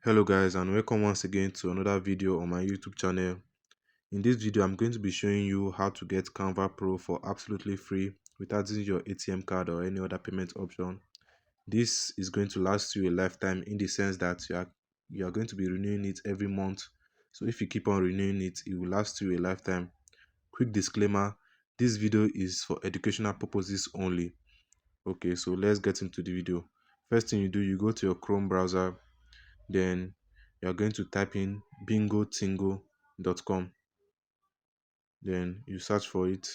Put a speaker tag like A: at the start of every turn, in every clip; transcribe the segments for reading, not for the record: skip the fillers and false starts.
A: Hello guys, and welcome once again to another video on my YouTube channel. In this video I'm going to be showing you how to get Canva Pro for absolutely free without using your ATM card or any other payment option. This is going to last you a lifetime in the sense that you are going to be renewing it every month. So if you keep on renewing it, it will last you a lifetime. Quick disclaimer, this video is for educational purposes only. Okay, so let's get into the video. First thing you do, you go to your Chrome browser. Then you're going to type in bingotingo.com. Then you search for it.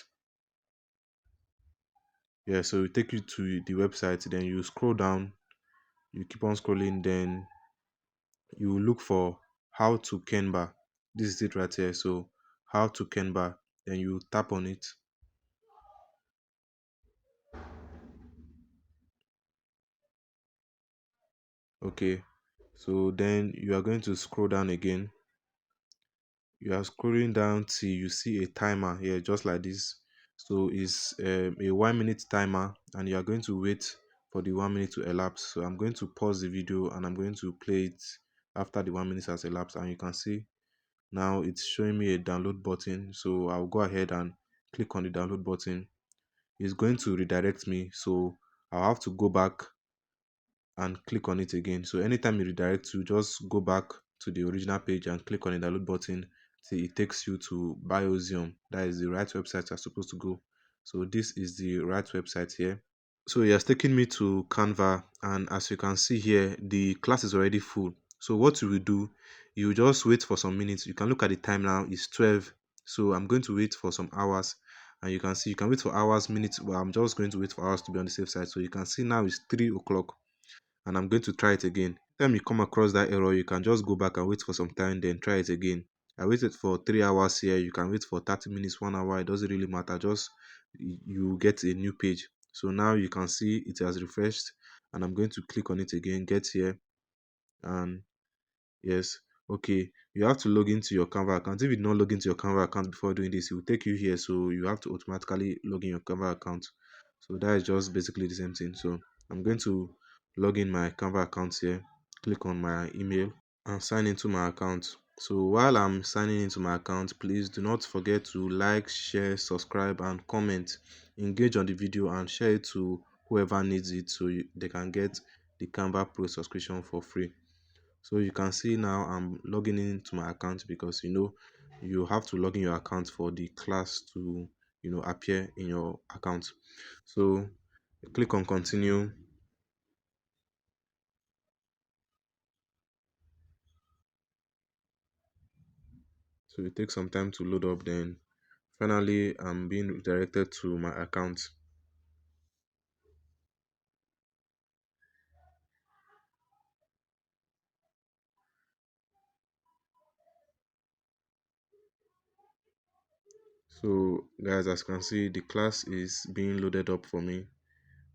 A: Yeah, so it take you to the website. Then you scroll down, you keep on scrolling. Then you look for how to Canva. This is it right here. So how to Canva. Then you tap on it. Okay, so then you are going to scroll down again. You are scrolling down till you see a timer here, just like this. So it's a 1 minute timer, and you are going to wait for the 1 minute to elapse. So I'm going to pause the video and I'm going to play it after the 1 minute has elapsed, and you can see now it's showing me a download button. So I'll go ahead and click on the download button. It's going to redirect me, so I'll have to go back and click on it again. So anytime you redirect to, just go back to the original page and click on the download button till it takes you to Biozium. That is the right website you're supposed to go. So this is the right website here. So it has taken me to Canva, and as you can see here, the class is already full. So what you will do, you just wait for some minutes. You can look at the time now, it's 12. So I'm going to wait for some hours, and you can see you can wait for hours, minutes. Well, I'm just going to wait for hours to be on the safe side. So you can see now it's 3 o'clock, and I'm going to try it again. Anytime you come across that error, you can just go back and wait for some time, then try it again. I waited for 3 hours here. You can wait for 30 minutes, 1 hour. It doesn't really matter. Just you get a new page. So now you can see it has refreshed, and I'm going to click on it again. Get here, and yes, okay. You have to log into your Canva account. If you did not log into your Canva account before doing this, it will take you here. So you have to automatically log in your Canva account. So that is just basically the same thing. So I'm going to log in my Canva account here. Click on my email and sign into my account. So while I'm signing into my account, please do not forget to like, share, subscribe, and comment. Engage on the video and share it to whoever needs it, so they can get the Canva Pro subscription for free. So you can see now I'm logging into my account, because you have to log in your account for the class to appear in your account. So click on continue. So it takes some time to load up. Then finally I'm being redirected to my account. So guys, as you can see, the class is being loaded up for me,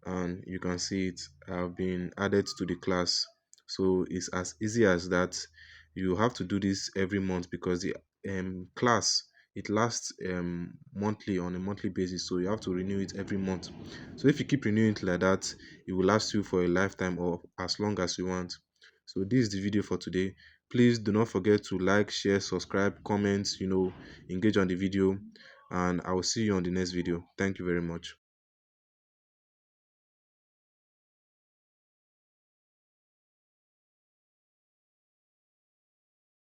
A: and you can see it have been added to the class. So it's as easy as that. You have to do this every month, because the class, it lasts monthly, on a monthly basis, so you have to renew it every month. So if you keep renewing it like that, it will last you for a lifetime, or as long as you want. So this is the video for today. Please do not forget to like, share, subscribe, comment, engage on the video, and I will see you on the next video. Thank you very much.